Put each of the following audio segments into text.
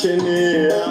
chenea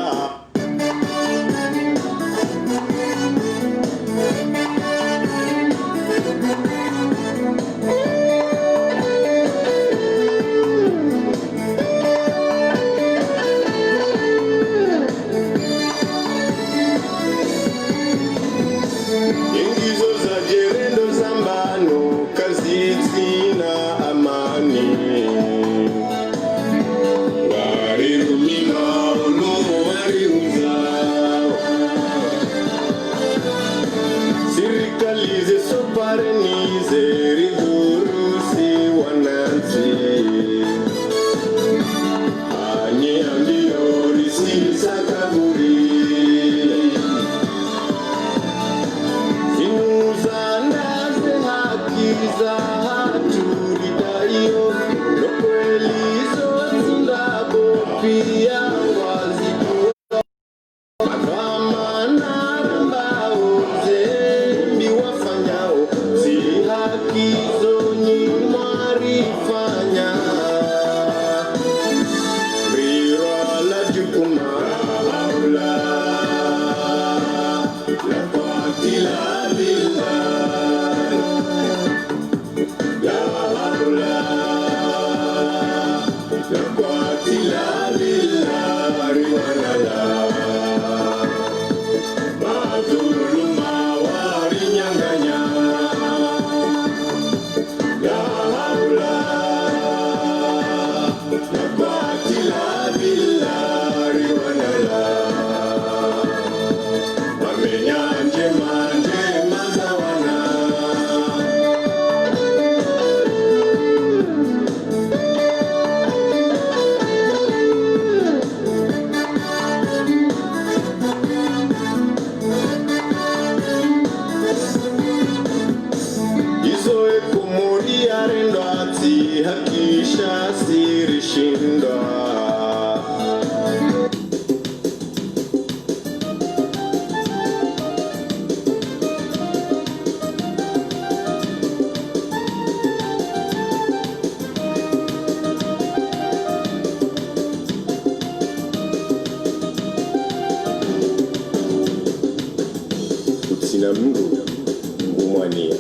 umwania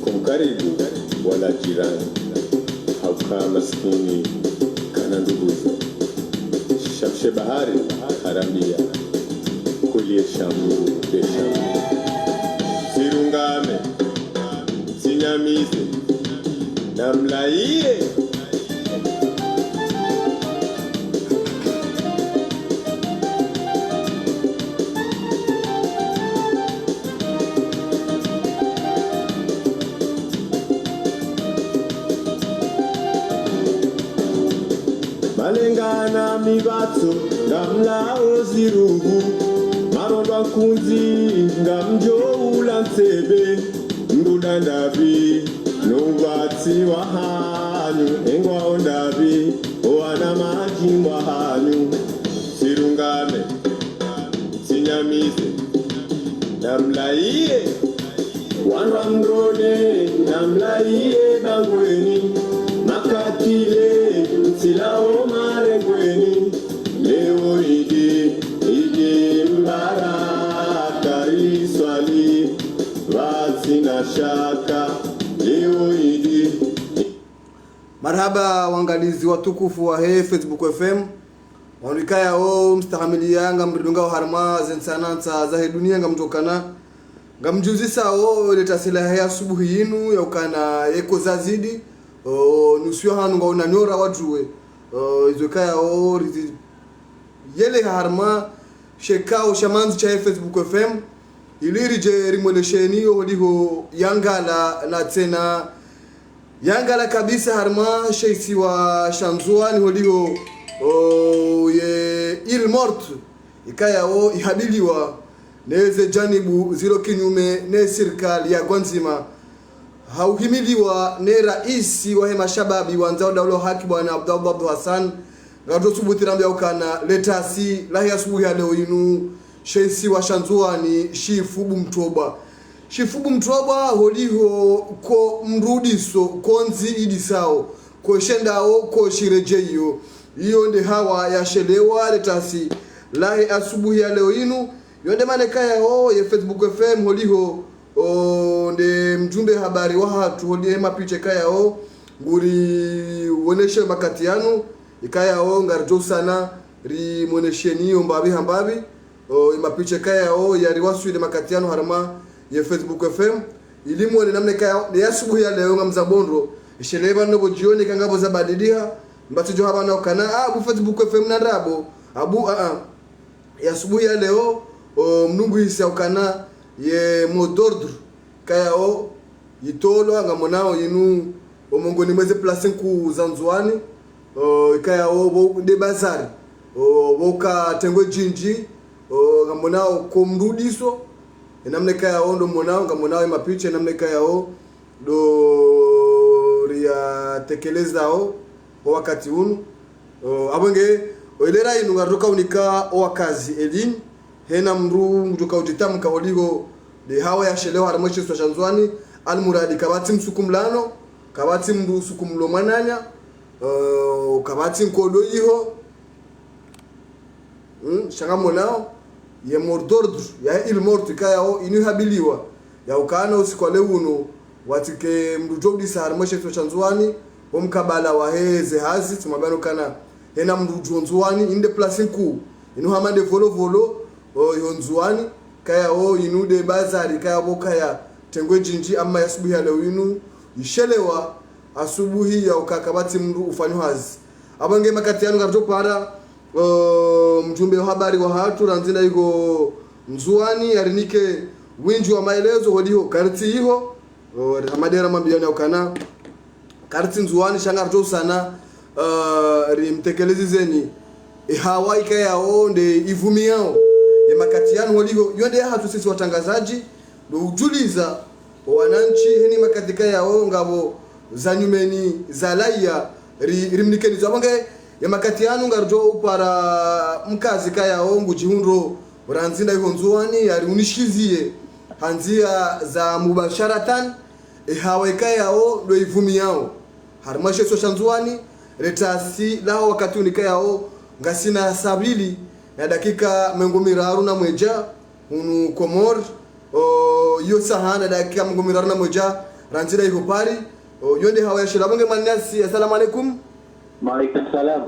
kumkaribu wala jirani haukaa maskini kana nduguza shamshe bahari haramia kulie shamu deshamu sirungame sinyamize namlaie Malengana mibatso ngamlao zirugu marondo kunzi ngamjo ulantsebe ndudandabi nubatsi wahanyu engwa ondabi oana majimwa hanyu sirungame sinyamize namlaie wanwa mrone namlaie bangweni makatile silao marengweni leo ije mbaraka iswali wazina shaka leo ije. Marhaba waangalizi watukufu wa Facebook FM wanikaya o mstahamili yanga mridunga wa harma zensanansa za dunia ngamjokana ngamjuzisa o leta silaha ya subuhi yinu ya ukana eko zazidi nusio hanu nga unanyora wajue izokaya o yele harma shekao shamanzi cha Facebook FM ilirije rimwelesheni hodiho yangala na tena yangala kabisa harma sheisi wa shanzuani hodiho ye il mort ikaya o ihabiliwa neze janibu zero kinyume ne serikali ya Gwanzima hauhimiliwa ne raisi wa hema shababi wanzao dawlo haki bwana Abdullah Hassan ngato subuti rambia ukana letasi lahi asubuhi leo inu sheisi wa shanzuani shifubu mtoba holiho ko mrudiso konzi idisao ko shendao ko shirejeyo hiyo ndi hawa yashelewa letasi lahi asubuhi ya leo inu yonde maneka yao ya Facebook FM holiho nde mjumbe habari wa hatu holi mapiche kayao nguri woneshe makati yanu ikayao ngarjo sana ri monesheni ombabi hambabi mapiche kayao yari waswide makati yanu harama ya Facebook FM ilimu namna kayao ya asubuhi ya leo ngamzabondo isheleba no bojioni kangabo za badidia mbatijo haba na kana abu Facebook FM na rabo abu ya asubuhi ya leo mnungu hisa ukana ye modordre kayao yitolo ngamonao yinu omongoni mweze place ku zanzuani kayao bo de bazari boka tengwe jinji ngamonao komrudiso namne kayao ndo monao ngamonao mapiche namne kayao do ria tekelezao wakati unu abonge oilera inu ngaruka unika wakazi elin hena mru mjuka ujitamu kaholigo de hawa ya shelewa haramweshi swa shanzwani almuradi kabati msukumlano kabati mru sukumlo mananya kabati mkodo iho shangamo nao ya mordordr ya il mortu kaya o inu habiliwa ya ukana usiku le uno watike mrujodi sa haramweshi swa shanzwani omkabala wa heze hazi tumabano kana hena mrujonzwani inde place ku inu hamande volo yonzwani kaya inu de bazari kaya bokaya tengwe jinji amma asubuhi ya leo inu ishelewa asubuhi ya ukakabati mru ufanyo hazi abange makati yanu garjo para mjumbe wa habari wa hatu ranzina iko mzuani yarinike winji wa maelezo hodiho karti hiho amadera mambiana ukana karti nzuani shangarjo sana rimtekelezi zeni hawa ikaya onde ivumi yao ya makati yanu holiho yonde hatu sisi watangazaji ndo ujuliza wananchi heni makatika yao ngabo zanyumeni zalaya rimnikeni zabange ya makati yanu ngarjo upara mkazi kaya ongu jihundo ranzinda ihonzuani yari unishizie hanzia za mubasharatan hawa ikaya yao ndo ivumi yao harmashe so shanzuani retasi lao wakati unikaya yao ngasina sabili na dakika mengomiraru na mweja unu komor yo sahana dakika mengomiraru na mweja ranzira iko pari yonde hawa shirabange manasi assalamu alaikum maalaikum salam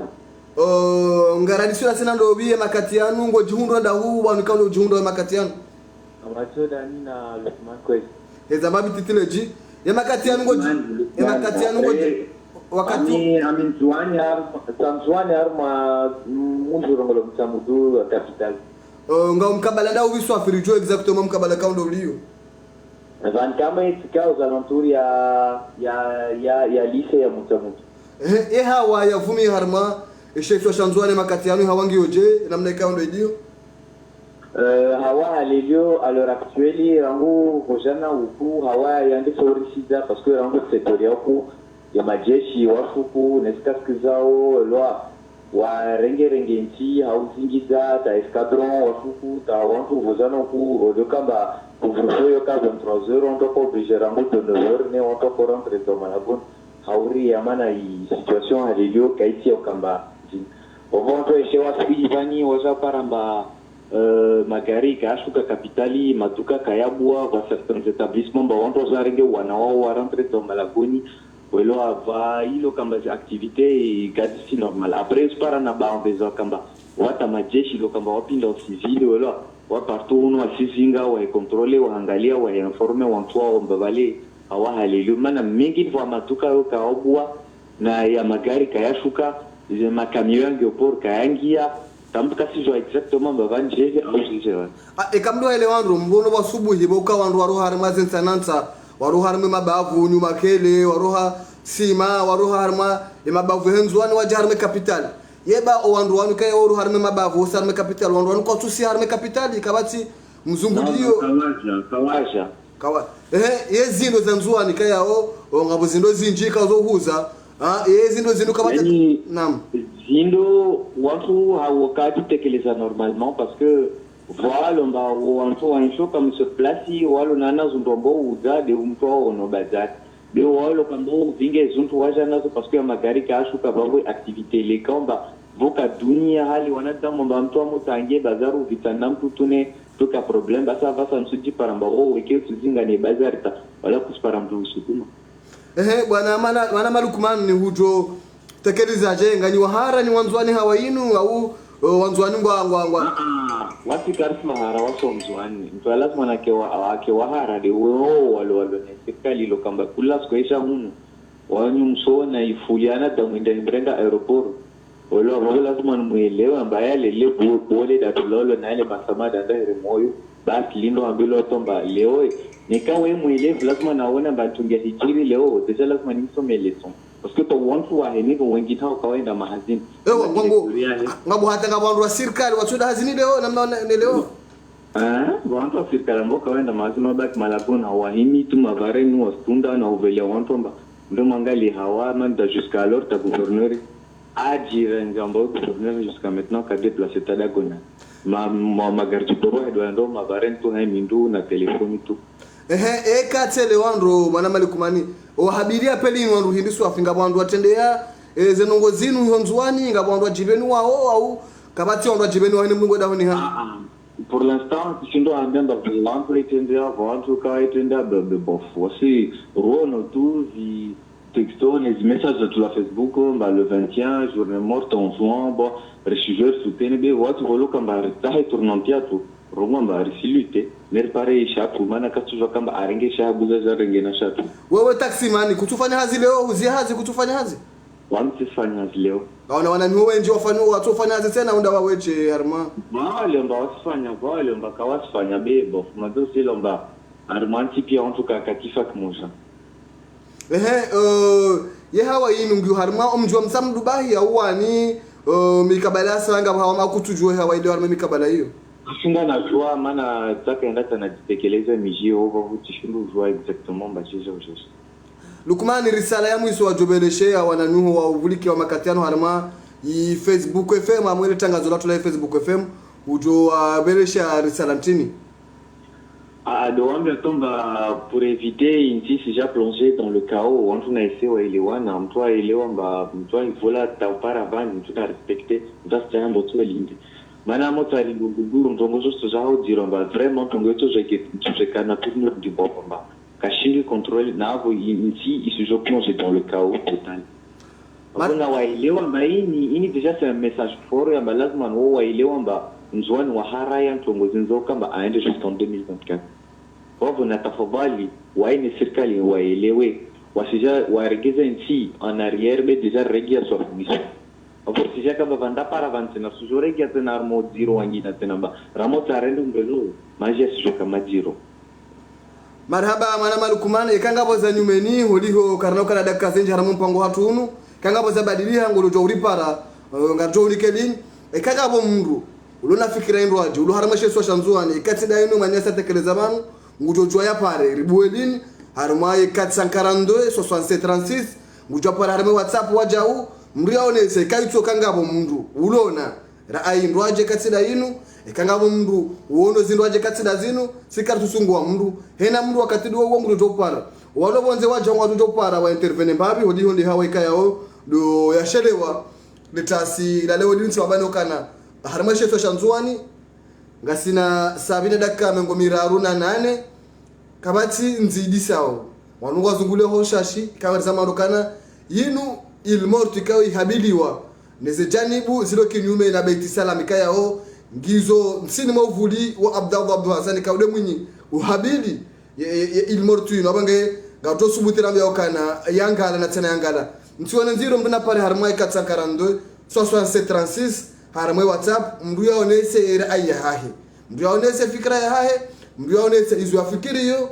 ngaradiswa sina ndobiye makati yanu ngo jihundo nda huu banu kawo jihundo makati yanu amachoda ni na Lukman kwezi ezambabi titileji ya makati yanu ngo ya makati yanu ngo wakati aminzuani harma mujuro ngolo mtamudu capital nga mkabala nda ubiso afirijo exactement mkabala kaundo uliyo van kama itikao za alentour ya lycée ya mtamudu hawa ya vumi harma shefwa shanzwani makati yanu hawangi oje namna kaundo idio hawa halilio à l'heure actuelle rangu hojana uku hawa yandi sorisida parce que rangu sectorial ku ya majeshi wafuku nesikaski zao lwa wa renge nchi hauzingiza ta escadron wafuku ta wantu vozana ku odokamba couvre-feu ka 23h on toko obligé rango de 9h ne on toko rentrer dans malabon hauri yamana i situation halilio kaiti okamba ovonto eshewa sivani waza paramba magari kashuka kapitali matuka kayabwa kwa certains établissements ba wanto zarenge wanao wa rentrer dans malaboni welo ava ilo kamba za activité gadisi normal après para na ba onbezo kamba wata majeshi lo kamba wapinda civil welo wa partout uno asizinga wa contrôler wa angalia wa informer wa toa wa mbavale awa halilu mana mingi kwa matuka yo kaobwa na ya magari kayashuka ze makamio ngopor kayangia tambuka sizo exactement mbavanje au sizo kamdo ele wandu mbono basubuhi boka wandu waro harma zensanansa waruha harma mabavu nyuma kele waruha sima waruha harma mabavu henzwani wajarme capital yeba wandu wanu kay waruha harma mabavu sarme capital wandu wanu kwa tusi harme capital kabati mzungulio kawa yezindo zanzwani kay yao ngabo zindo zinjika zohuza yezindo zindo kabati nam zindo watu hawakati tekeleza normalement parce que voilà on va on un show comme sur place walo nana zundombo uza de umto ono bazat de walo kambo vinge zuntu waja nazo parce que magari kashuka babo activité les kamba voka dunia hali wanadamu mba mtu amutangie bazaru vitana mtu tune tuka problem basa vasa nsuji paramba weke tuzinga ni bazari ta wala kuspara mtu usukuma. Bwana mana Malukman ni hujo tekeliza jenga ni wahara ni wanzwani hawainu au wanzwani ngwa wasi karisma hara waso mzwani mtu lazima nake wahara de walo ne serikali lo kamba kula skoisha hunu wanyu msona ifuliana da mwenda mbrenda aeroport wala lazima muelewa mbaya lele bole da tulolo na ile masamada ndare moyo basi lindo ambilo tomba leo nikawe muelewa lazima naona batungia hijiri leo deja lazima nisome leson parce que to wantu wa henigo wengi tao kawaida mahazini ngabo hata ngabo wa serikali watu hazini leo namna leo wantu wa serikali ambao kawaida mahazini baki malakuna wahini tu mavareni wastunda na uvelia wantu mba ndo mangali hawa manda jusqu'à alors ta gouverneur a dit ngambo gouverneur jusqu'à maintenant qu'a déplacé Tadagona ma garde poro doit ndo mavareni tu hamindu na telefoni tu katele wandu mwana Malikumani ohabiria peli wandu hindisu afinga wandu atendea zenongo zinu honzwani nga wandu ajibenu wao au kabati wandu ajibenu wani mungu daho ni ha pour l'instant sindo andenda wandu itendea wandu ka itendea bof voici rono tu vi texto les messages de la Facebook ba le 21 journée morte en soin bon réfugiés soutenir watu volo kamba tahe tournantia tu Roma mba risilute nerpare shapu maana katuzo kamba arenge shabu za renge na shatu wewe taxi mani kutufanya hazi leo uzihazi kutufanya hazi wamsifanya hazi leo wana ni wewe ndio watu wafanya hazi tena unda waweche harma wale mba wasifanya wale mba kawasifanya bebo mazo silo mba armanti pia watu kakakifa kimoja ye hawa yinu ngi harma omjwa msam Dubai au wani mikabala sanga hawa makutujwe hawa ile harma mikabala hiyo Shinda na joie mana taka ndata na tekeleza miji over hutishindu joie exactement bacheje ojeje Lukman risala ya mwiso wa jobeleshe wananuhu wa uvuliki wa makatiano harma i Facebook FM amwele tangazo la tula Facebook FM ujo wa belesha risala mtini Doambe tomba pour éviter ici si j'ai plongé dans le chaos on tuna ese wa elewa na mtu elewa mba mtu ivola auparavant mtu na respecter vasta ya mtu elinde Mana moto ali gugu ndongo zosto zao diromba vraiment tongo to je tourner du bomba kashindi contrôle na avo ici il se plonge dans le chaos total Wana waelewa mba ini déjà c'est un message fort ya lazima no waelewa mba nzwani wa haraya ntongo zinzo kamba aende jusqu'en 2024 Wavo na tafadhali waine serikali waelewe wasija waregeza nchi en arrière mais déjà regia sur mission Apo sija kamba vanda para vansena sujore kia tena armo zero wangina tena ba ramo tarendo mbelo maji sijoka majiro Marhaba mana Malukumana ikangabo za nyumeni holiho karnoka na dakika zenje haramu mpango hatunu kangabo za badilia ngolo jo uripara ngajo unikelin ikangabo mundu ulona fikira ndo aje ulo haramashe swa shanzuani ikatida yinu manyasa tekeleza banu ngujo ya pare ribuelin harma 442 6736 ngujo pare harma WhatsApp wajau mriaonese kaitso kangabo mundu ulona rai ndwaje katsida yinu ekangabo mundu uono zindwaje katsida zinu sikartusungwa mundu hena mundu wakatidwa uwo mundu topara walobonze waje ngwa topara wa intervene mbabi hodi hondi hawa ikayao do yashelewa letasi la leo dinsi wabano kana harmashe to shanzuani ngasina 70 dakika mengo miraru na 8 kabati nzidi sawo wanungwa zungule hoshashi kawarza marokana yinu ilmorti kao ihabiliwa neze janibu zilo kinyume na Beit Salam kayao ngizo nsini mavuli wa Abdallah Hassan kaude mwinyi uhabili ilmorti nabange gato subutira mbya kana yangala na tena yangala ntiwana nziro mbona pare harmai 442 6736 harmai WhatsApp mndu yaonese era ayahahi mndu yaonese fikra ya hahe mndu yaonese izu afikiriyo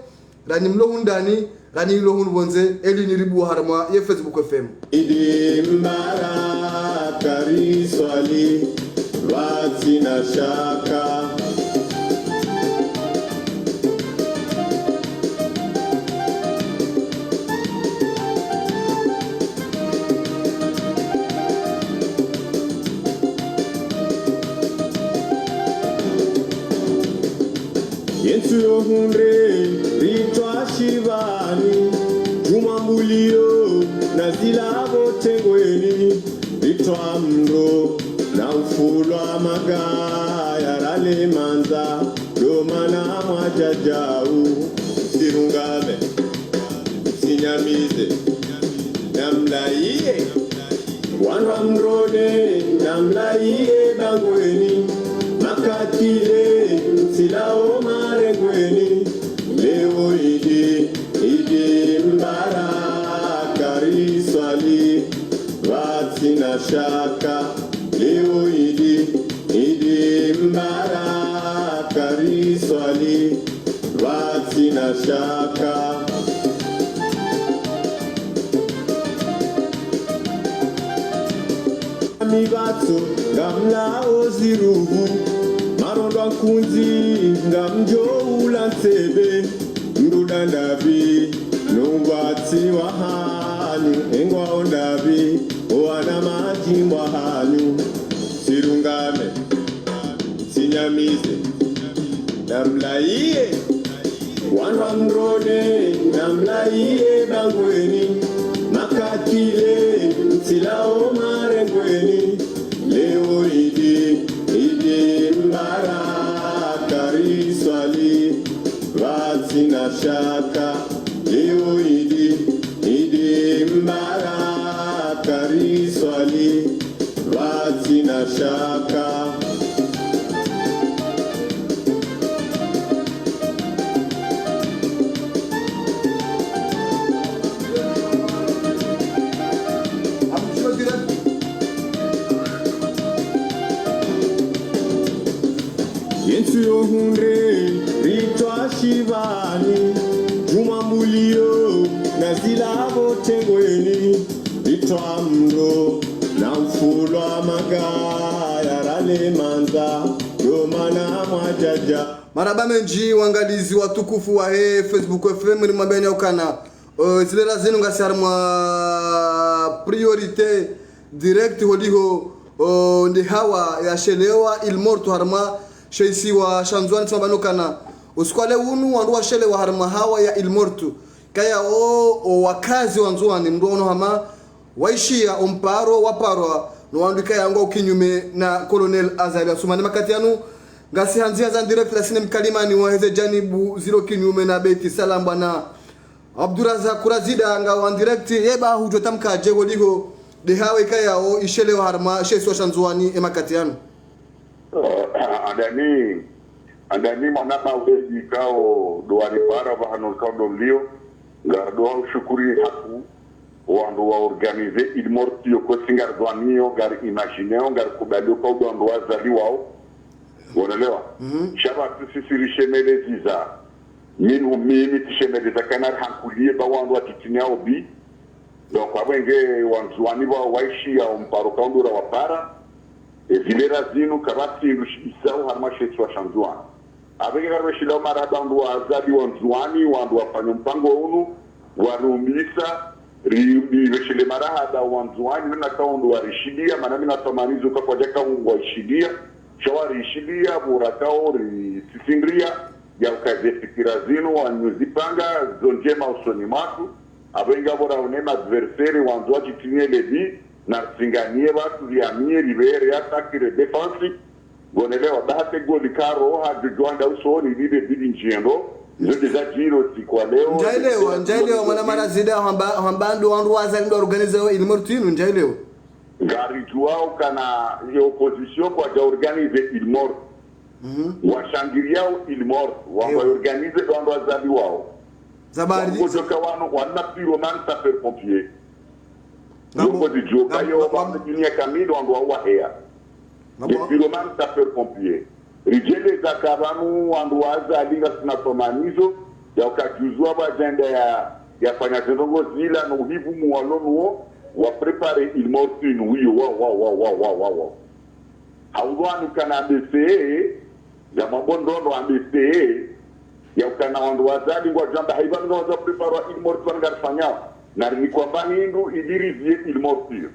rani mlo ndani rani lo hunbonze eli niribu harma ya Facebook FM Idi mbara kariswali wati na shaka Yensu yohunre ritwa shivani Jumambulio na zilabo tengweni ritwa mro na ufulwa magaya rale manza domana mwajajau sirungame sinyamize namlaiye wanwa mrode namlaiye bangweni makatile silao maregweni leo idi mbaraka riswali vatsina shaka leo idi mbaraka riswali vatsina shaka mivatso ngamlao ziruvu marondo nkunzi ngamjoula ntsebe nduda ndavi numbatsi wa hanyu engwao ndavi owana majimbwa hanyu sirungame sinyamize namlaiye wanwa mrode namlaiye bangweni makatile silao marengweni leo idi mbaraka riswali vatsina shaka leo idi mbaraka riswali vatsina shaka Yensuyo hunre ritwa shivani jumambulio na zilavo tengweni ritwa mro na mfulwa magaya rale manza domana mwajaja maraba menji wangalizi watukufu wa Facebook FM rimabenya ukana zilera zenu ngasarmwa priorite direct holiho ndi hawa ya shelewa ilmortu harma sheisi wa shanzwani tsambanukana usikwale unu wandu wa shele wa harma hawa ya ilmortu kaya wakazi wanzuani mduono hama waishia omparo waparwa no wandu kaya ngo kinyume na Colonel Azali Asumani makatianu ngasi hanzia za direct la sine mkalimani wa heze janibu zero kinyume na beti salamba na Abdurazak Kurazida nga wa direct yeba hujota mkaje holiho de hawa kaya ishele wa harma sheisi wa shanzwani emakatianu andani manama wezi kao doani para bahano kao domlio gardoa shukuri haku wandu wa organize ilmortio ko singar doanio gar imagineo gar kubalio kao doando wazali wao wanaelewa shaba tusisiri shemele ziza mimi tishemele za kanar hankulie ba wandu atitinia obi donc abenge wanzuani wa waishi ya umparo kao ndura wapara zilera zinu karati isau harma shetu wa shanzuani abenge karwe shila marada wandu wa azali wanzuani wandu wafanyo mpango unu warumisa rishile marahada wanzuani mina kaundu warishidia manami natamanizo kwa jaka ungu warishidia shawari ishidia burakao risisindria ya ukaze fikira zinu wanyuzipanga zonjema usoni matu abenge abora unema adversari wanzuwa jitinye lebi na singanie watu viamie libere atakire defensi gonelewa bahate goli karo hajujwanda usoni libe bidi njiendo zote za jiro sikwa leo njailewa mwana marazida hambando wandu wazali ndo organize ilmortinu njailewa gari juao kana opposition kwa ja organize ilmort washangiriao ilmort wanga organize wandu wazali wao zabari kutoka wano wana pyroman saper pompier Noko di joka yo wapne dunia kamili wandu wa hea. Di pyroman saper pompier. Rijele za karanu wandu waza alinga sinatomanizo ya ukajuzua ba agenda ya fanya zenongo zila no hivu muwalono wa prepare ilmortinu wiyo wa. Hauduanu kana BCE ya mabondono wa BCE ya ukana wandu wazali ngwa jamba haibanu waza prepare ilmortinu wangar fanyao. Na ni kwamba hindu idirizie ilmortinu.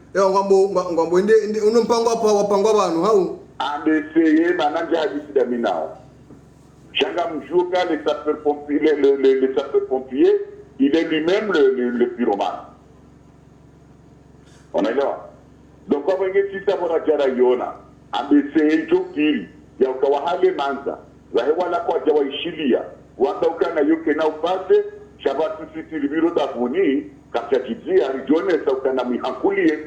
Ngambo inde uno mpango hapa wapangwa banu hau. ABCE mananja hadisi minao. Changa mjuka les sapeurs-pompiers, les sapeurs-pompiers, il est lui-même le pyromane. On est là. Donc, quand on est ici, ça va jara yona. ambesejo kiri ya ukawahale manza wala kwa jawaishilia wanda ukana yoke na upase shabatu sisi libiro davuni kapchajizia rijone sa ukana mihankulie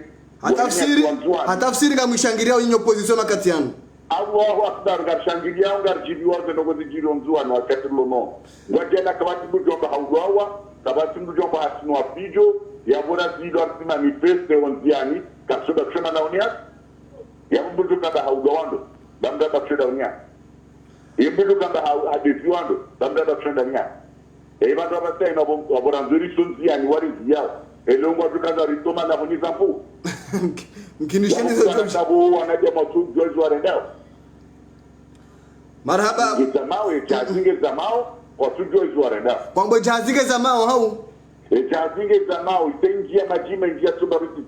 hatafsiri kama mshangilia wenye opposition wakati yanu Allahu akbar garshangilia ngarjibiwa zenogo zijiro nzuano wakati lono ngwajena kabati bujomba haudwawa kabati bujomba hasinu apijo ya bora zido ati manifeste onziani kapsoda kushona naonia ya mbudu kanda haudwawando bamda kapsoda onia imbudu kanda hadeziwando bamda kapsoda onia eba ndo basa ina bora nzuri sunziani wari ziyao elongo tukaza ritoma na honi zampu mkinisheni za sababu wanaje matu George warendao marhaba zamao jazinge zamao watu George warendao kwamba jazinge zamao hau jazinge zamao itengia majima ingia tubariki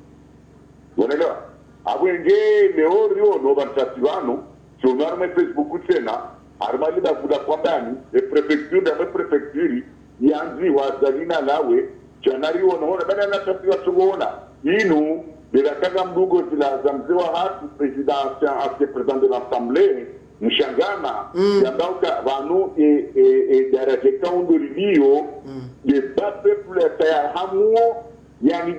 unaelewa abwenge leo rio no bantasivano chonaro me Facebook tena armali da buda kwambani prefecture yanzi wazalina lawe janari wanaona bana na tafiwa tuona inu Bilakaga mdugo zila zamzewa hatu president de l'Assemblée mshangana yandauka vanu darajeka undolilio de bape pleta ya hamuo yani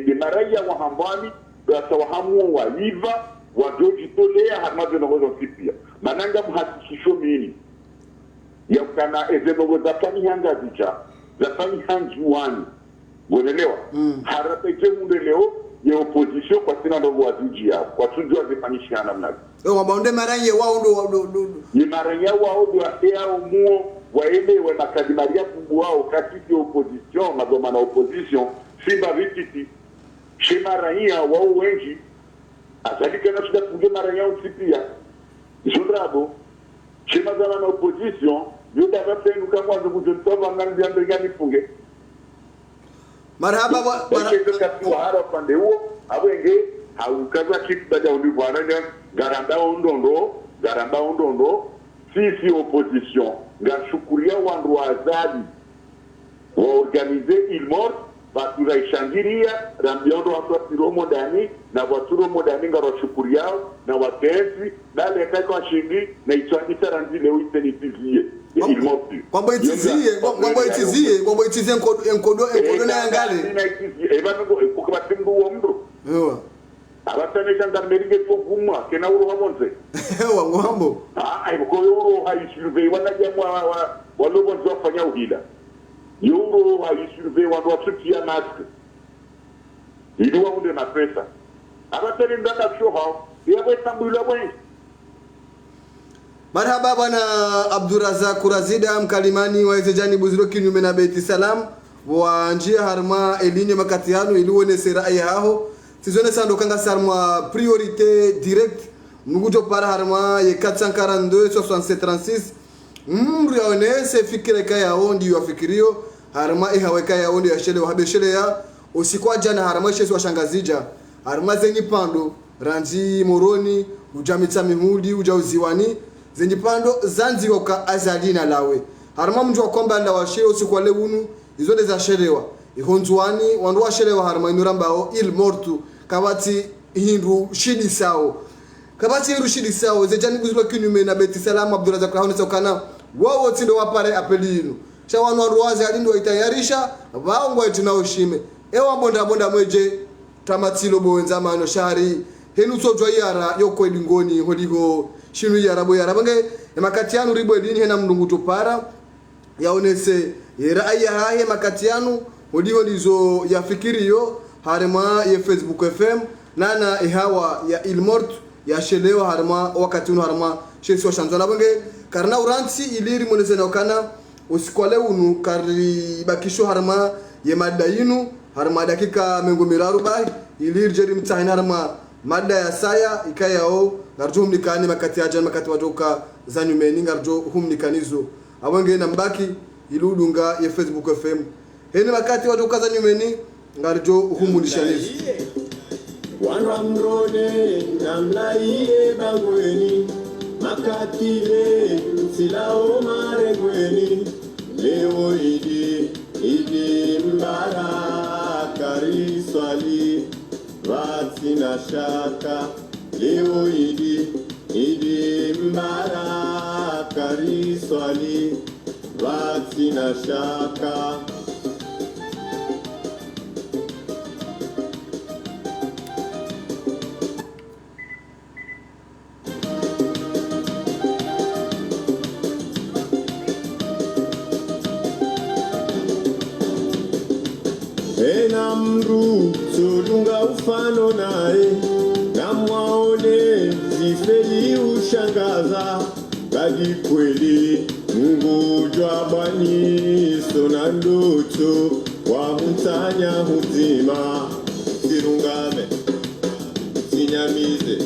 de maraya wa hambani gasa wa hamuo wa liva wa joji tolea hamazo na wazo sipia mananga mhatishisho mini ya ukana ezenogo zafani hanga zicha zafani hanjuani unaelewa harapeje munde leo ya opposition kwa sina ndo waziji yao kwa tujua zifanyishana namna wabaonde maranye wao ndo ni maranye wao ndo yao muo waelewe makadimaria kumbu wao katika opposition magoma na opposition simba vititi shema raia wao wengi azalika na shida kunge maranye wao sipia jondrabo shema zama na opposition yoda vapengu kama wanzo kujontova ngani ya ndengani funge marhaba wa haro pande huo abwenge haukaza kitu baada ulivyoana garamba undondo sisi opposition ngashukuria wandu wazadi wa organiser il mort batura ishangiria rambiondo watu romo dani na watu romo dani ngaroshukuria na watesi dale kwa shindi na itwandita ranzile uitenitizie il mort kwamba itizie enkodo na ngale eba ngo kukabatimbu wo mndo ewa abatane jandarmerie ko kumwa kena uro wamonze ewa ngombo ai ko uro haishirve wana jamwa walobo nzofanya uhila euro haishirve watu watutia mask ili waunde na pesa abatane ndaka shoha yabo tambula bwen. Marhaba bwana Abdurazak Kurazida mkalimani wa Ezejani Buziro kinyume na Beti Salam wa njia harma elinye makatiano iliwone sera ayaho sizone sando kanga sarma priorité direct nugujo para harma ye 442 6736 mri yaonese fikire kaya ondi yafikirio harma ihaweka ya ondi ya shele wa habeshele ya usikwa jana harma shesi wa shangazija harma zenyi pando ranzi moroni ujamitsa mihudi ujauziwani zenye pando zanzi kwa azalina lawe harma mtu wa kwamba nda washe usiku le unu izode za shelewa ihonzuani wandu wa shelewa harma inurambao il mortu kabati hindu shidi sao kabati hindu shidi sao zejani buzwa kinyume na Beti Salam Abdurazak Rahone sokana wao tindo wapare apelinu cha wanu wazi alindo itayarisha wao ngwa tunaoshime ewa bonda mweje tamatilo boenza mano shari henu sojwa yara yoko edingoni holiho shinu yara boyara bange makatianu ribo edini hena mndungu topara yaonese yera aya haye makatianu holiho lizo yafikiriyo harema ya Facebook FM nana ihawa ya ilmort ya shelewa harema wakati unu harema shesi wa shanzona bange karna uransi iliri monese na okana usikwale unu kari bakisho harema ya madayinu harema dakika mengo miraru bai iliri jeri mtahina harema mada ya saya ikayao ngarjo humnikani makati ajan makati watoka zanyumeni ngarjo humnikanizo abonge na mbaki iludunga ya Facebook FM hene makati watoka zanyumeni ngarjo humulishanizo wanwa mrode namlaiye bangweni makatile silao maregweni leo idi mbara kariswali Vatsina shaka leo idi mbaraka riswali vatsina shaka. Enamru solunga ufano nae namwaone zifeli ushangaza kadi kweli ngujwa bani sona ndoto wa mtanya huzima sirungame sinyamize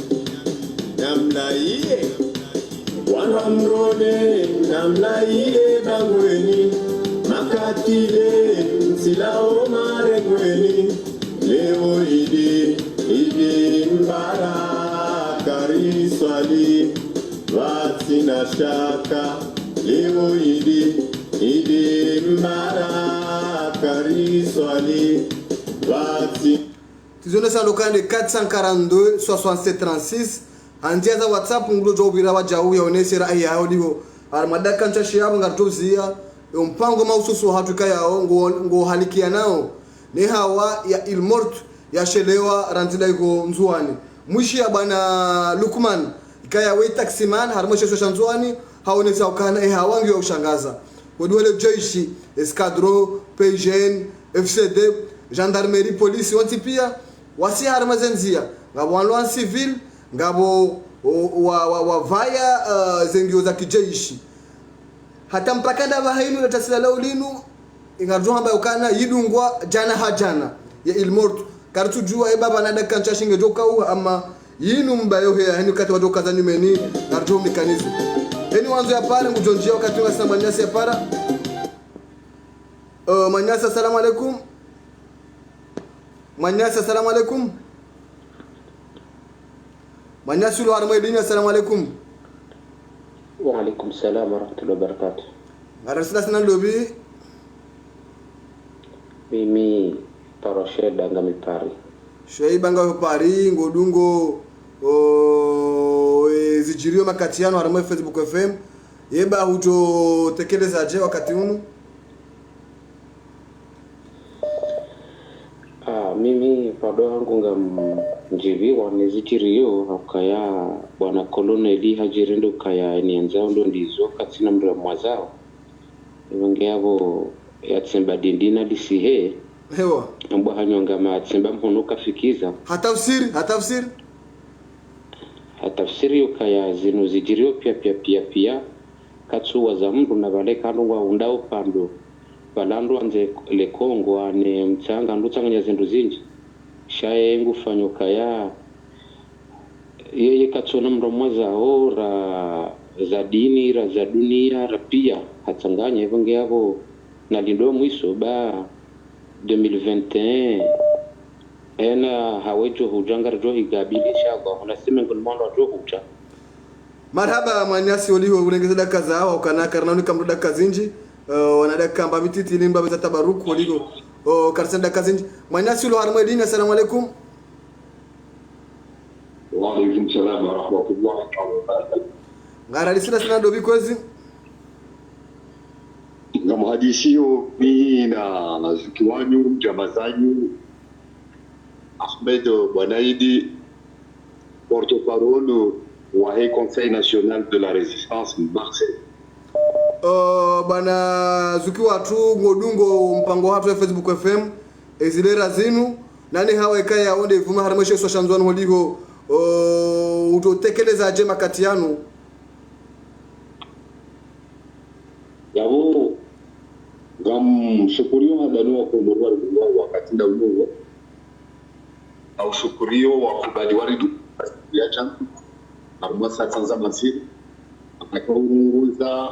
namlaiye wanamrone namlaiye bangweni makatile silao maregweni leo idi mbaraka riswali vatsina shaka leo idi mbaraka riswali vatsina. Tizone sa lokande 442 6736 andia za WhatsApp ngulo jobira wajau yaonese rai yao diho armada kancha shiabu ngatozia mpango maususu hatuka yao ngo halikia nao ni hawa ya ilmort ya shelewa randida iko nzuani mwishi ya bana Lukman kaya we taximan harmoshe so shanzuani haonesa ukana hawangi ya ushangaza wale jeshi escadron PGN FCD gendarmerie police wanti pia wasi harmazenzia ngabo wanloan civil ngabo wa vaya zengio za kijeshi hata mpakada bahainu letasila laulinu ingarjo hamba ukana yidungwa jana hajana ya ilmort kartu jua baba nada kancha shinge joka u ama yinu mbayo he hani kati wadoka za nyumeni ngarjo mekanizo eni wanzo ya pale ngujonjia wakati wa samanyasi ya para manyasa assalamu alaikum manyasa assalamu alaikum manyasa lo armo edini assalamu alaikum. Wa alaikum salam wa rahmatullahi wa barakatuh. Arasila sana lobi. Mimi paroshe danga mipari. Shei banga mipari ngodungo zijirio makatiano haramo Facebook FM. Yeba huto tekeleza je wakati unu? Mimi pado wangu njiviwa nezichirio ukaya bwana koloneli hajirendo ukaya nianzao ndo ndizo katina mra mwazao ngeavo yatsemba dindina disihe hewa mbwa hanyonga matsemba mhonoka fikiza hatafsiri ukaya zino zijirio pia katsuwa za mru na vale kanungwa undao pando balando anze le Kongo ane mtsanga ndutsanganya zindu zinji shaye ngufanyo kaya yeye katsona mromoza ora za dini ra za dunia ra pia hatsanganya evonge yavo na lindo mwiso ba 2021 ena hawejo hujangar jo higabili shaka unasema ngulmondo jo huja marhaba manyasi oliho ulengeza daka zao kana karnauni kamruda kazinji wanadaka mba mititi limba beza tabaruku waligo karsenda kazinji manyasi lo harmo edini assalamu alaikum. Wa alaikum salam wa rahmatullahi wa barakatuh. Ngara lisina sana dobi kwezi na mhadisio mimi na zikiwanyu jamazanyu Ahmed Bwanaidi porte-parole wa Conseil national de la résistance Marseille. Bana zuki watu ngodungo mpango watu ya Facebook FM ezilera zinu nani hawa ikaya onde vuma harameshe so shanzwano holigo utotekeleza je makati yanu yabo gam shukurio hadano kwa murwari wakati nda unuwa au shukurio wa kubali waridu ya changu aruma satanza masiri akaunguza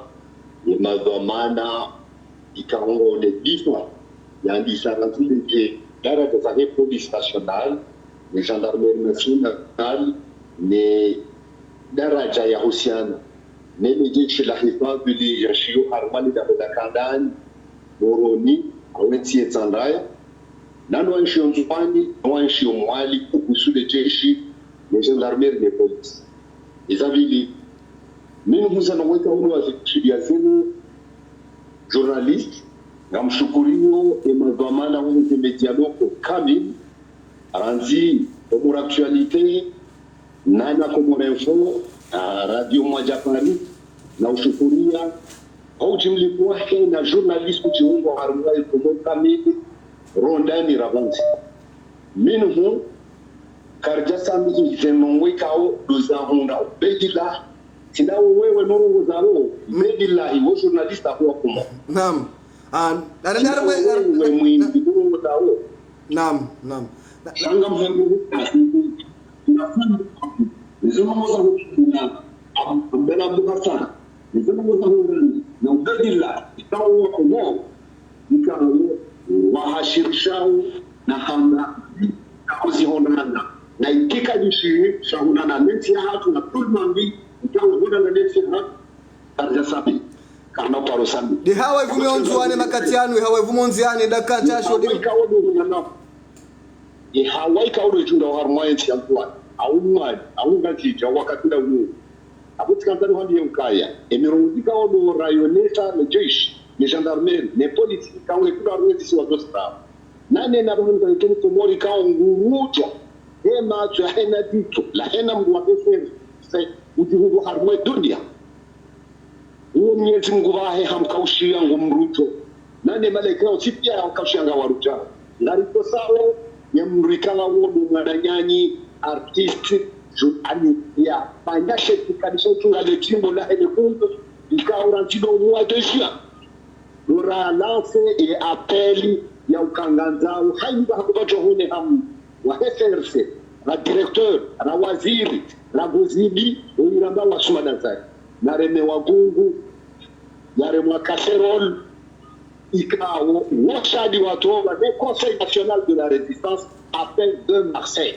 madhamana ikaongole bifwa yani saratule ke dara za police nationale ni gendarmerie nationale ni daraja ya husiana nene jeshi la hifadhi li yashio harmani da badakandani moroni awentie tandaya nano wanshi onzupani wanshi omwali kukusule jeshi les gendarmeries, les polices. Ils avaient dit, mais nous allons étudier journaliste, Gamshukurio et Mazamana ont été médias locaux Kamil, Ranzi, pour l'actualité, Nana comme info, Radio Majapani, Naushukuria, Haujimlikuwa na journaliste kujiunga harumai como Kamil, Rondani Ravanzi. Minhu, Karjasami Zenongwekao, Dozahunda, Bedila, Sina wewe nuru zao, Bedila, iwo journaliste akuwa kuma. Naam. Naam. Shanga mzungu nizomoza kuna ambela bukasa nizomoza na ubedila ikawa komo ikawa wahashirishao na hanga kuzihonana na ikika jishi shahunana neti ya hatu na tulmambi ikawa huda na neti ya hatu tarjasabi kana parosami di hawa vumeonzwane makatiano hawa vumonziane daka chasho di ikawa do Hawaii kauro junda harmoya tsiyakuwa aunga tija wakati da wu abutikantani handi yukaya emirongi kawo rayoneta le jeshi le gendarmerie le police kawo kuda rwezi si wadosta nane na roho ndio kile tomori kawo nguruja hema tu hena dito la hena mdu wa pesa ujihu harmoya dunia uo miezi nguvahe hamkaushia ngumruto nane malaika usipia wakaushia waruja ngarito sawo yamrikala wodo ngadanyanyi artiste ani ya panyashe tikadisho tunga le timbo la hele kunto ikaura tido mwa desha dora lance et appel ya ukanganzao haiba hakubacho hune hamu wa FRC la directeur la waziri la gozibi uiramba wa sumadanzai na reme wagungu yare mwa casserole Ikao, Wachadi Watoba, le Conseil national de la résistance appelle de Marseille.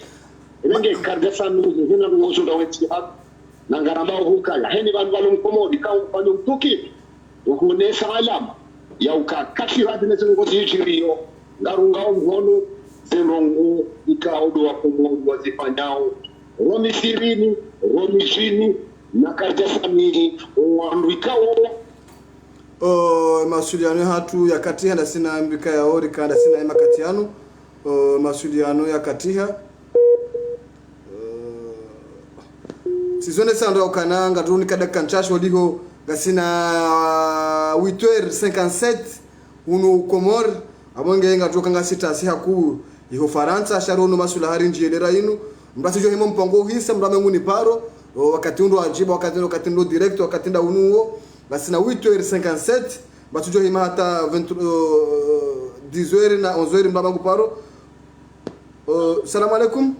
Et bien, Kardessa nous, nous avons aujourd'hui Nangaramba Hukaya, Henivan Valum Komo, Ikao Valum Tuki, Ukune Salam, Yauka, Kakira de Nezurio, Garunga Hono, Zerongo, Ikao Doakomo, Wazipanyao, Romi Sirini, Romi Jini, Nakardessa Mini, Wanrikao. Masuliano hatu ya katiha na sina ambika ya ori kanda sina ema katiano masuliano ya katiha sizone sandra ukananga tuni kada kanchasho liho gasina 8h57 uno komor abonge nga toka nga sita si haku iho Faransa sharono masula hari njielera inu mbasi jo himo mpango hisa mrame nguni paro wakati ndo ajiba wakati ndo direct wakati nda unuo basi na 8h57 batu jo hima hata 10h na 11h mbabangu paro. Salam alaikum.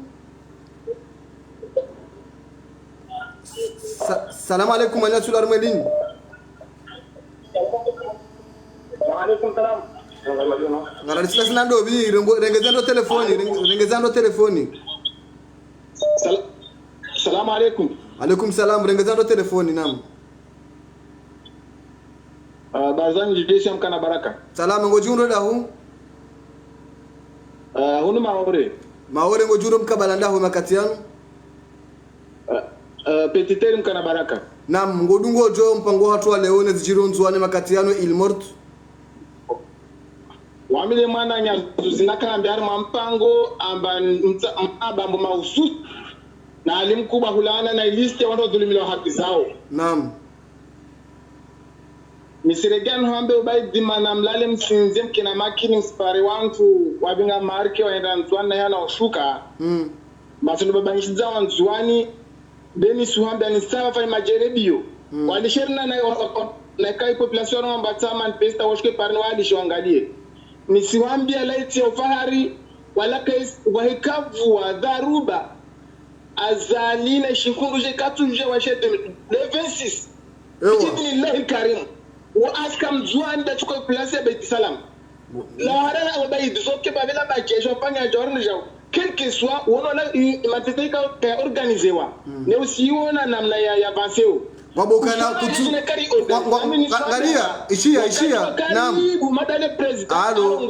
Salam alaikum anya sular melin. Wa alaikum salam. Ngala sila nando bi rengezando telefoni. Salam alaikum. Alaikum salam rengezando telefoni nam. Bazan jidesi amkana baraka. Salama ngojundo da hu. Hunu maore ngojundo mkabalanda hu makatiano. Petiteri mkana baraka. Nam ngodungo jo mpango hatu wa leone zijironzwane makatiano il mort. Wamile mwana nyazu zinakana mbiari mpango ambambo mahusus na alimkuba hulana na iliste wando dhulimilo haki zao. Nam. Misiregan hambe ubai dimana mlale msinze mkina makini msipari wantu wabinga marke waenda nzuani yana oshuka Masunu babangishiza wanzuani Deni suhambe anisawa fai majerebio Walishirina na kai population wambatama npesta washke parni walisho angalie Nisiwambia laiti ya ufahari Walaka wahikavu wa dharuba Azalina shikungu katuje washete Le 26 Bidinillahi karimu Waaska mzuani da chukwe plase ya Beti Salam La harana wabaidi Soke bavela bakejo Panya jorni jau Quel que soit Wonona Matete ka organizewa Ne usiona namna ya avanceo Wabokana kutu Ngalia Ishia Naam Madale president Alo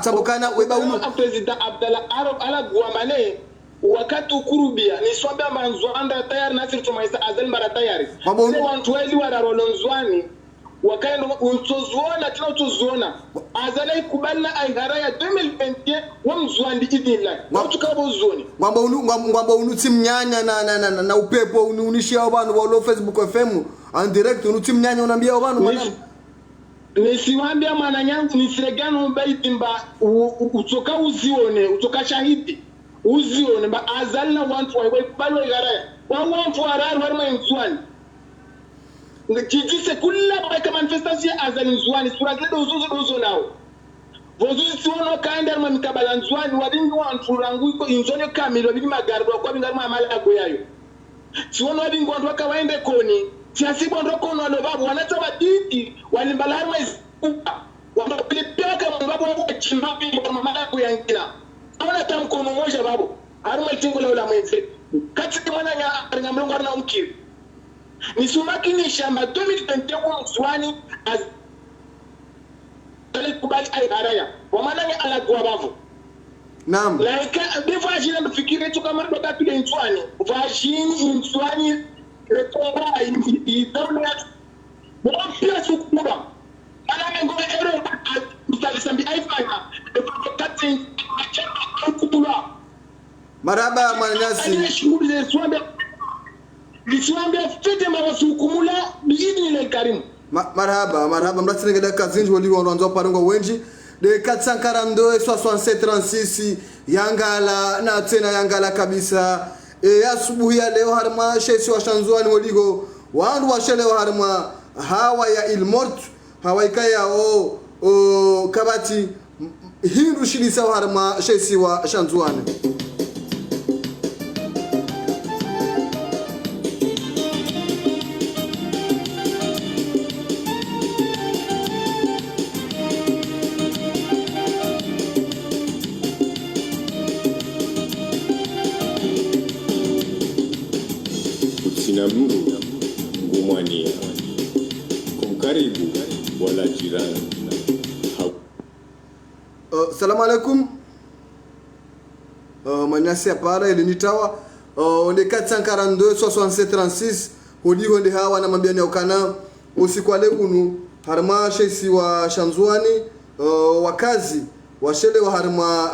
Tabokana weba umu President Abdallah Arab ala Guamane wakati ukurubia ni swamba manzwanda tayari nasiri tumaisa azali mara tayari se wantu wali wararolonzwani wakaenda utozuona tena utozuona azali kubalna aigara ya 2021 wa mzwandi idinla watu kabo zoni ngwamba unuti mnyanya na upepo unishia abantu wa Facebook FM en direct unuti mnyanya unaambia abantu mwana nisiwambia mwana nyangu nisiregano mbaitimba utoka uzione utoka shahidi uzione ba azali na wantu wa balo igara wa wantu wararu harma mzwani ngijise kula ba manifestation azali mzwani sura zedo uzo nao vozuzi siono kaenda ma mikabala nzwani wadingi wantu rangu iko inzone kamili wabidi magardo kwa bingaru amala goyayo siono wadingi wantu wakawaende koni siasibu ndo kono wale babu wanata waditi walimbala harma iskupa wamapeleka babu wa chimbabi kwa mamala goyangina ona tamkono moja babu harma itingo la mwenze katika mwana ya ngamlongo na mkiri nisumaki ni shamba 2021 mzwani az kubali ay araya wamananya ala gwabavu naam like befajina mfikire tu kama ndo kapile ntswani vajini ntswani retomba idamna wapia sukura ana ngo ero mstalisambi aifanya kati kutula maraba manasi shughuli za swambe liswambe fete mawasukumula biini ile karimu marhaba mratsinge da kazinji wali wanzo parango wenji de 442 67 36 yangala na tena yangala kabisa asubuhi ya leo harma shesi wa shanzwani waligo wandu wa shele wa harma hawa ya ilmort hawa ikaya o kabati hindu shilisa wa harma shesi wa shanzwani Sinamuru ngumwania kumkaribu wala jirani. Salamu alaikum. Manyasi apara ilinitawa onde 442 67 36 hodi honde hawa na mambiani ya ukana usiku wa leo harma shesi wa shanzwani wakazi washele wa harma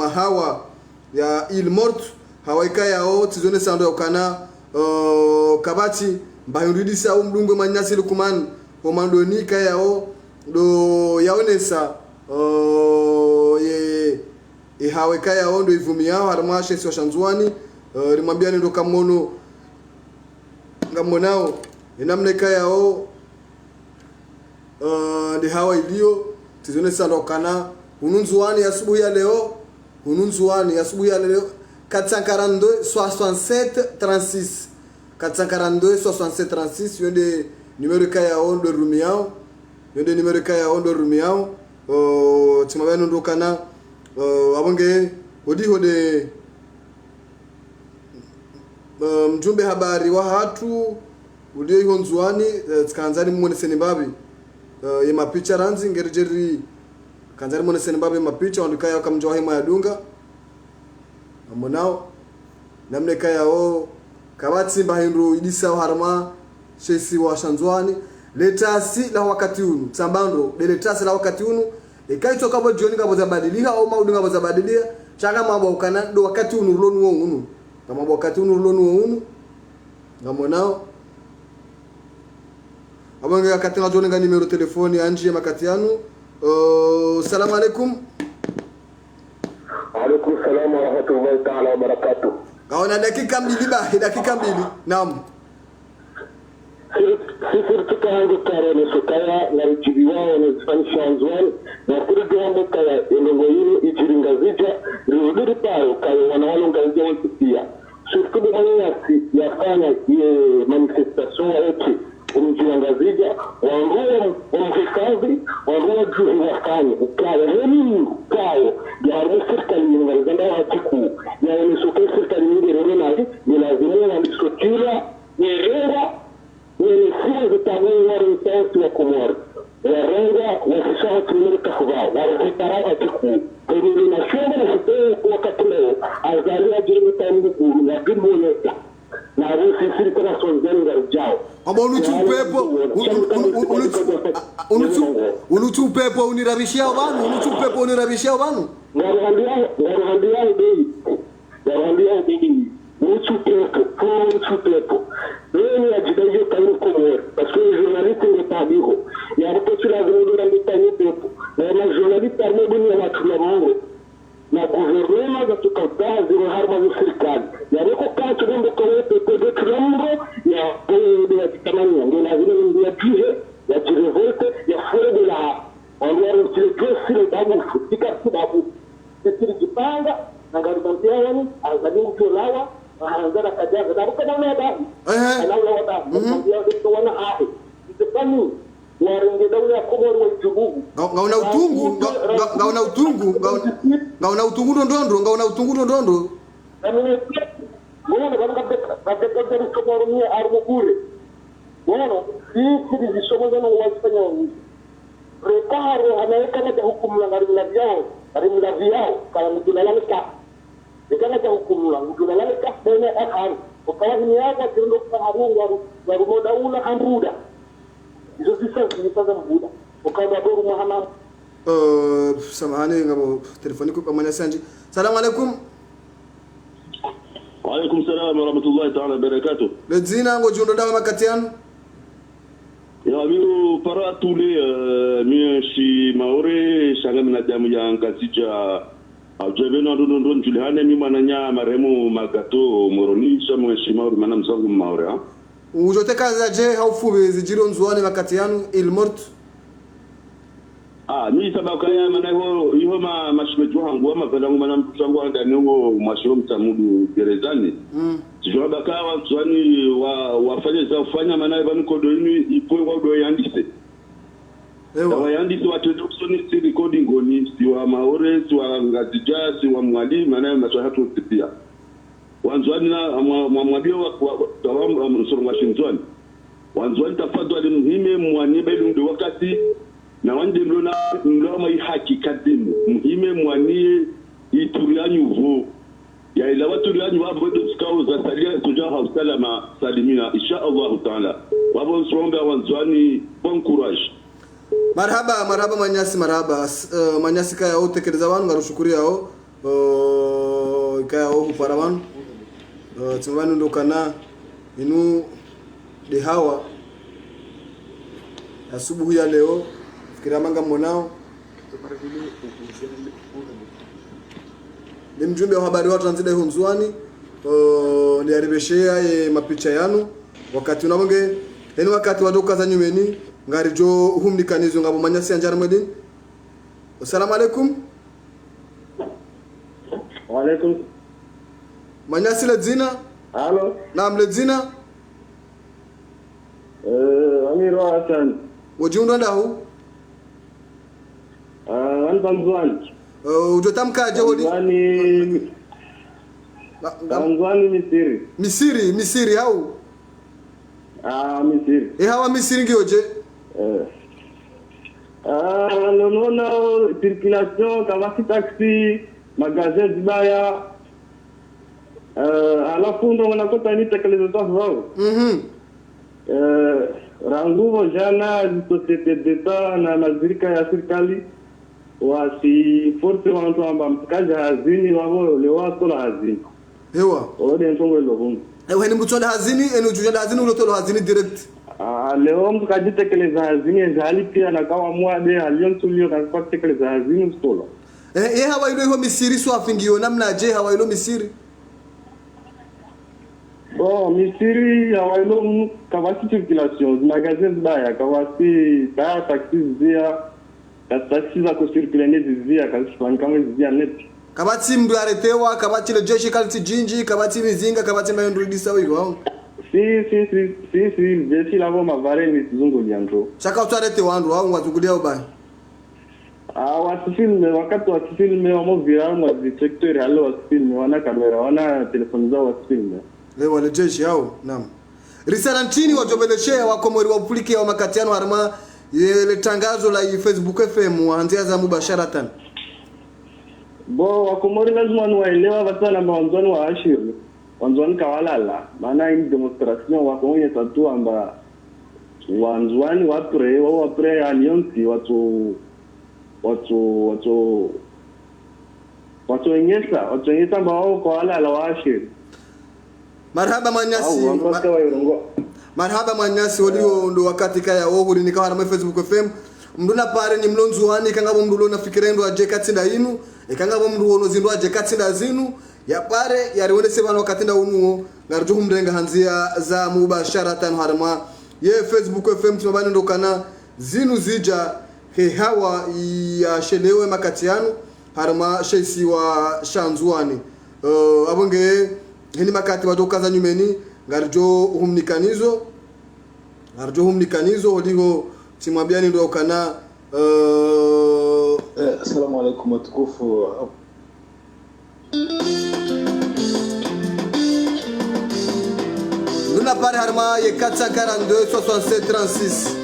hawa ya ilmort hawaika yao tizone sando yokana kabati mbayurudisa umdungwe manyasi lukuman komandoni ka yao do yaonesa ye hawaika yao ndo ivumi yao harma shesi wa shanzwani rimwambia ndo kamono ngamonao namne ka yao ndi hawa ilio tizone sando yokana ununzuani asubuhi ya leo 442 67 36 442 67 36 yonde numero kaya ondo rumiao timabano ndokana abonge hode mjumbe habari wa hatu udio ihonzuani tkanzani mwone senimbabi ye mapicha ranzi ngerjeri kanzani mwone senimbabi mapicha ondikaya wakamjoa hima ya dunga amonao namne kaya kabati bahindru idisa harma shesi wa shanzwani letasi la wakati unu sambando letasi la wakati unu ikaito kabo joni kabo zabadilia au maudu kabo zabadilia changa mambo ukana do wakati unu rulonu unu kama wakati unu rulonu unu ngamonao abanga katinga joni ngani numero telefoni anjie makatianu salamu alaikum. Alaikum salam wa rahmatullahi ta'ala wa barakatuh. Kaona dakika mbili. Naam. Sisi tukaanza karene sokaya na ujibi wao na Spanish Anzwani na kurudi wambo kaya engo hili ijiringa zija rirudi pao kaya wanawalo ngazia wetu pia. Shukudu manyasi yafanya ye manifestation yetu umjianga zija wanguo umhifadhi wanguo juu wafanye ukaya heni ukaya ya serikali nyingine hatiku ya nisoke serikali nyingine nayo ni lazima walisokira nyerera ni sio vitabu wa ripoti wa komor warenga wasisha tumika kwa wa repara hatiku kwa hiyo na shamba na gimboleta na rusi sirikana sonzani ga ujao amba unuchupepo unirabishia banu ngaruhandia bei unuchupepo wewe ajidaje kama komor parce que journaliste n'est pas bigo ya ripoti la zungura mitani pepo na journaliste armebuni ya watu ya Mungu na guvernema za tukauta zile harma za serikali ya riko katu ndio kwa pepo de krambo ya de kitamani ndio lazima ndio tuje ya jirevolte ya fure de la wale sile babu fika sababu sisi jipanga na garibantia yani azali kulawa anzara kajaga da buka dauna da alaula wada ndio ndio wana ahi itafani waringe daula komoro wa jugu ngauna utungu ndondo mimi mbona kabla komoro ni armukure mbona sisi dishomo zana wasifanya hivi reparo anaweka na hukumu la ngarimla vyao kama mtunalalika ikana cha hukumu la mtunalalika bena akhari ukawazi yako kindo kwa harungu wa daula amruda hizo sasa mbuda ukawa doru Muhammad samahani ngabo telefoni kwa manya sanji. Salamu alaikum. Wa alaikum salam wa rahmatullahi ta'ala barakatuh. Ledzina ngo jundo dawa makatiano. Ya mimi para tule mimi si maore shanga na damu ya ngazija ajebena ndo njulihane mimi mananya maremu magato moroni shamwe si maore mana msangu maore ha. Ujote kaza je haufubi zijiro nzuani makatiano il mort. Mimi sababu kaya manaho hiyo mashimejo hangu ama pela ngoma mtangu anga niwo mwashiro mtamudu gerezani. Sijua bakawa zwani wafanye za kufanya manaye bani kodo ini ipo kwa do yandise. Ewa yandise wateduksoni si recording oni si wa maore si wa ngazija si wa mwali manaye maswa hatu tipia. Wanzwani na mwambio wa msoro Washington. Wanzwani tafadhali muhime mwanibe ndio wakati na wande mloma haki kadimu muhime mwanie iturianyu vo ya ila watu rianyu wabo tukao za salia tujaha usalama salimina insha Allah taala wabo songa wanzwani bon courage. Marhaba manyasi kaya utekeleza wanu ngarushukuri yao kaya upara wanu tumwanu ndokana inu de hawa asubuhi ya leo kiramanga mwanao ni mjumbe wa habari watu anzida hunzwani ni aribeshea mapicha yanu wakati unamonge eni wakati wadoka za nyumeni ngarijo humnikanizo ngabo manyasi anjara mwedin. Assalamu alaikum. Wa alaikum. Manyasi ledzina? Halo. Naam ledzina? Amiro Hassan. Wajiunda ndahu? Anzwani. Ujotamkaje hodi? Anzwani Misiri au? Misiri. Hawa Misiri ngioje? Non circulation kama si taxi, magasin zibaya. Alafu ndo wanakota ni tekeleza wao. Ranguvo jana societe d'etat na mazirika ya serikali wasi force wantu amba mkaja hazini wao lewa tola hazini hewa ode ntongo lovungu ni mutsola hazini enu jujanda hazini ulotola hazini direct leo mkaji tekeleza hazini zali pia na kawa mwade alion tulio na kwa tekeleza hazini stola hawa ilo Misiri swafingio namna je hawa ilo Misiri Misiri hawa ilo kawasi circulation magazine baya kawasi ta taxi zia taxi za kucirculane zia kasi kama zia net kabati mdu aretewa kabati le jeshi kalti jinji kabati mizinga kabati mayondo disa wiko hao si jeshi lavo mavare ni zungu lianzo chaka utarete wandu hao ngwazugulia ubaya wasifilme wakati wasifilme wamo viral wa detector halo wasifilme wana kamera wana telefoni zao wasifilme leo wale jeshi hao naam risala nchini wajobeleshea wakomori wa upulike wa makatiano harma ile tangazo la Facebook FM waanzia za mubasharatan wakomori lazima waelewa wasana mwanzoni wa ashiri wanzwani kawalala maana hii demonstration wakonye tatu amba wanzwani wapre alliance watu enyesa ambao kawalala washe. Marhaba Manyasi waliwo ndo wakati kaya wohuri nikawa na Facebook FM mnduna pare ni mlonzuhani kangabo mndulo nafikirendo aje katsinda inu ekangabo mndu ono zindu aje katsinda zinu ya pare yariwonese bana wakatinda unuo ngarujuhu mrenga hanzia za mubashara tano harma ye Facebook FM timabani ndo kana zinu zija he hawa ya shelewe makatiano harma sheisi wa shanzuani abonge hini makati watokaza nyumeni ngarjo humnikanizo hodigo timwabiani ndo kana assalamu alaikum watukufu. Luna pare harma ye 442 67 36.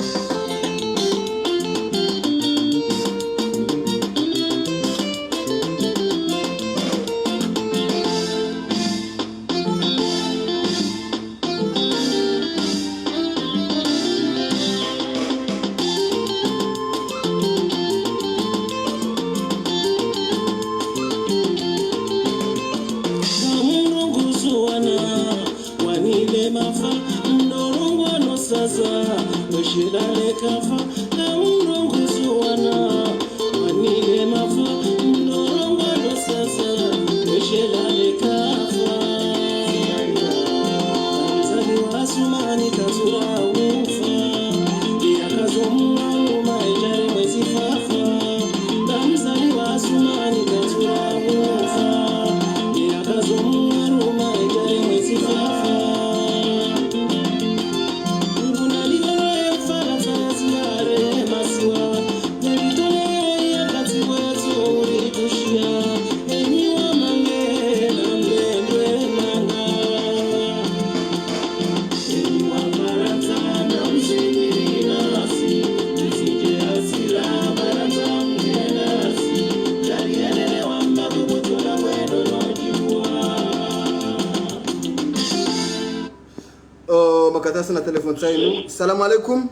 makatasa na telefoni tainu. Salamu alaikum.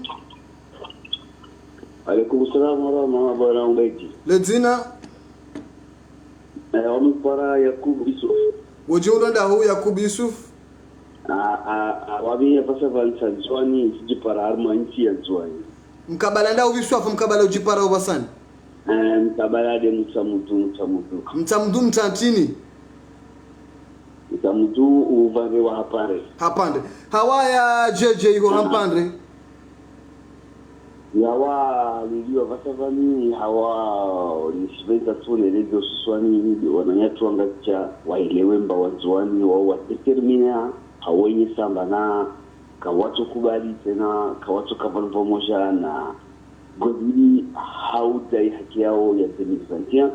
Alaikum salam wa rahmatullahi. Ledzina wamepara Yakub Yusuf. Wajiunda da hu Yakub Yusuf. Wabi pasa valisa zwani sijipara arma nchi ya zwani. Mkabala nda ubiswafu mkabala ujipara ubasani. Mkabala de mtamudu. Mtamudu mtantini. Mtamudu uvare wa hapande. Hawaya jeje iko hapande. Yawa niliwa vasavani hawa nisibeza tune lezo suswani wananyatu wangacha waelewe mba wazuani wa determina hawenye samba na kawatu kubali tena kawatu kabali pamoja na godili haudai haki yao ya demizantia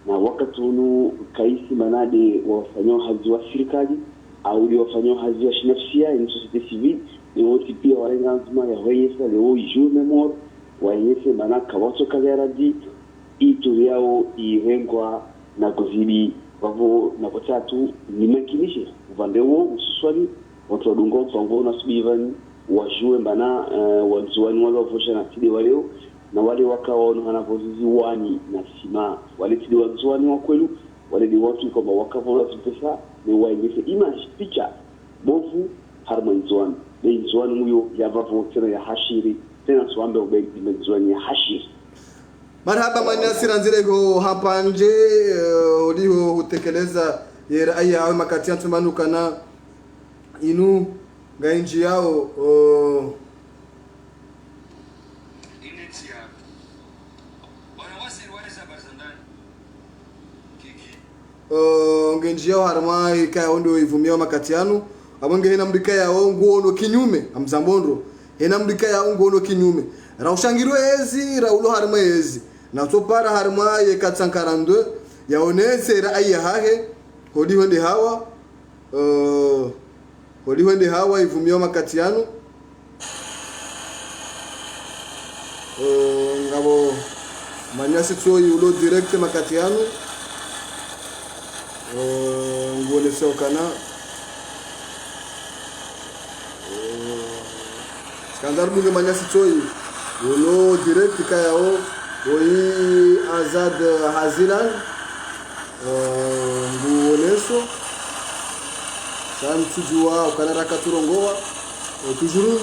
na wakati unu kaisi manade wafanyao hazi wa serikali au wafanyao hazi wa shinafsia in societe civile ni wote pia walenga nzima ya weyesa leo ijuu memor wayese manaka watu kagaradi itu yao irengwa na kuzidi wavo na kutatu ni makinishe uvandewo ususwali watu wadungo mfango na subivani wajue mbana wanzuani wale wafosha na tidi waleo na wale wakaona hanapozizi wani na sima wale tidi wanzuani wakwelu wale di watu kwamba wakavola tupesa ni waengese image picture bovu harmonizwani ni nzuani muyo ya vavo tena ya hashiri tena suambe ubegi mzuani ya hashiri. Marhaba Manyasi nzirego hapa nje uliho hutekeleza yera aya au makati antumanu kana inu gainji yao ngenji yao harma ikaya ondo ivumia makati anu abonge hena mrika yao nguono kinyume amzambondo hena mrika yao nguono kinyume raushangirwe ezi raulo harma ezi na topara harma ye 442 yaonese ra aya hahe hodi wende hawa ivumia makati yanu ngabo Manyasi tsoi ulo direct makati yanu ngone sokana kanzaru bunge manyasi toi uno direct kayao oi Azad Hazilan nguoneso samtujua ukanara katurongoa toujours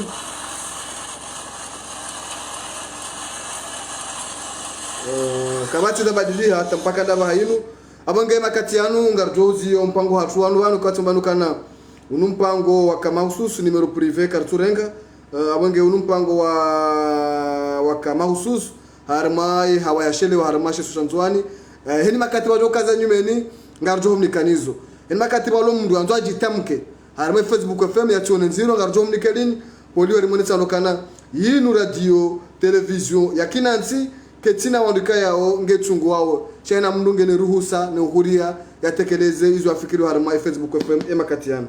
kamati da badilia hata mpaka ndaba hayinu abange makati yanu ngarjozi mpango hatu wanu katsambanu kana unumpango wa kama hususu numero privé karturenga abange unumpango wa kama hususu harmai hawayashele wa harmashe susanzwani heni makati wajo kaza nyumeni ngarjo mnikanizo heni makati balo mndu anzo ajitamke harmai Facebook FM ya chone nziro ngarjo mnikelini polio limonesa lokana yinu radio television yakinansi ketina wandika yao ngechungu wao chena mndu ngene ruhusa ne uhuria yatekeleze izo afikiri harmai Facebook FM emakati yana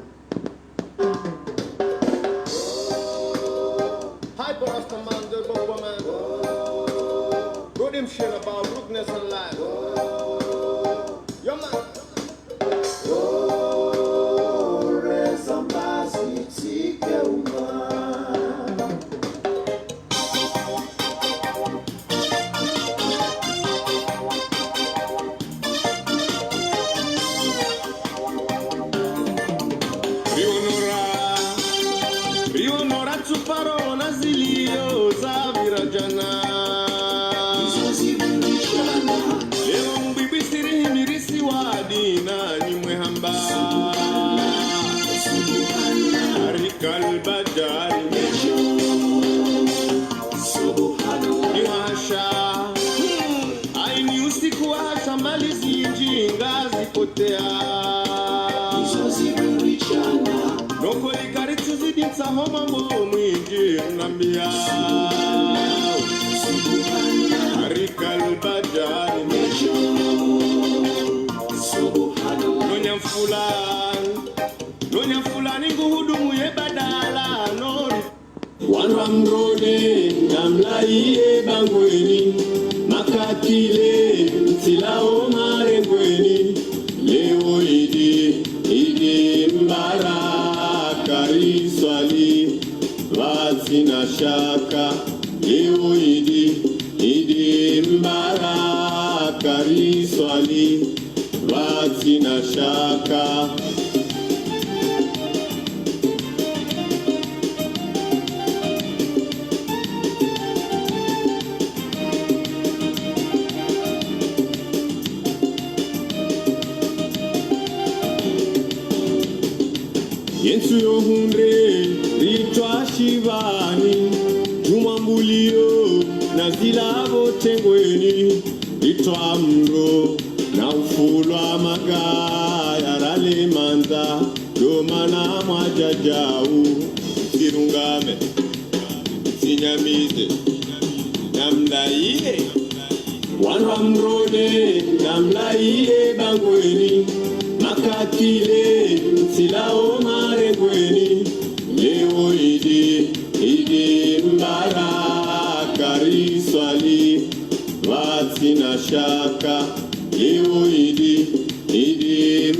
shit about rudeness and life. Yo, man. Rionora chuparo na zilio za virajana. Kalbajari niwasha aini usiku washa mali zinjinga zipotea noko ligari tuzidinsa homa mwingi unambia Kalbajari nonya fulani nguhudumu ye badala nori wanramrode namlaiye bangweni makatile silao marengweni leo idi mbara kariswali vazina shaka leo idi mbara kariswali vazina shaka Yensu yohunre ritwa shivani jumambulio na zilavo tengweni ritwa mro na ufulwa magaya rale manza domana mwajajau sirungame sinyamize namlaiye wanwa mrode namlaiye bangweni makatile silao maregweni leo idi mbara kariswali vatsina shaka leo idi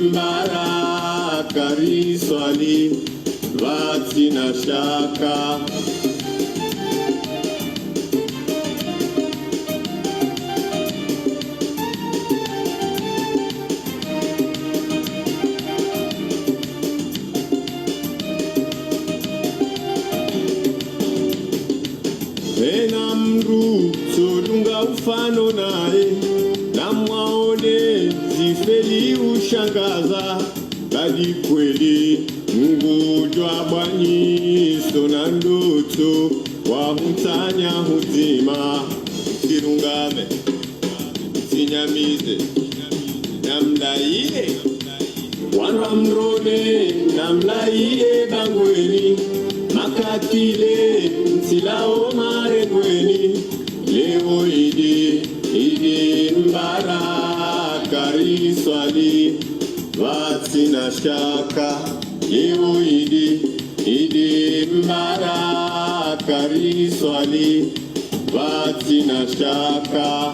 mbara kariswali vatsina shaka ufano nae na mwaone zifeli ushangaza kadi kweli ngujwa bwanyiso na ndoto wa mtanya huzima sirungame sinyamize namlaiye wanamrode namlaiye bangweni makatile silao maregweni leo idi mbara kariswali vatsina shaka leo idi mbara kariswali vatsina shaka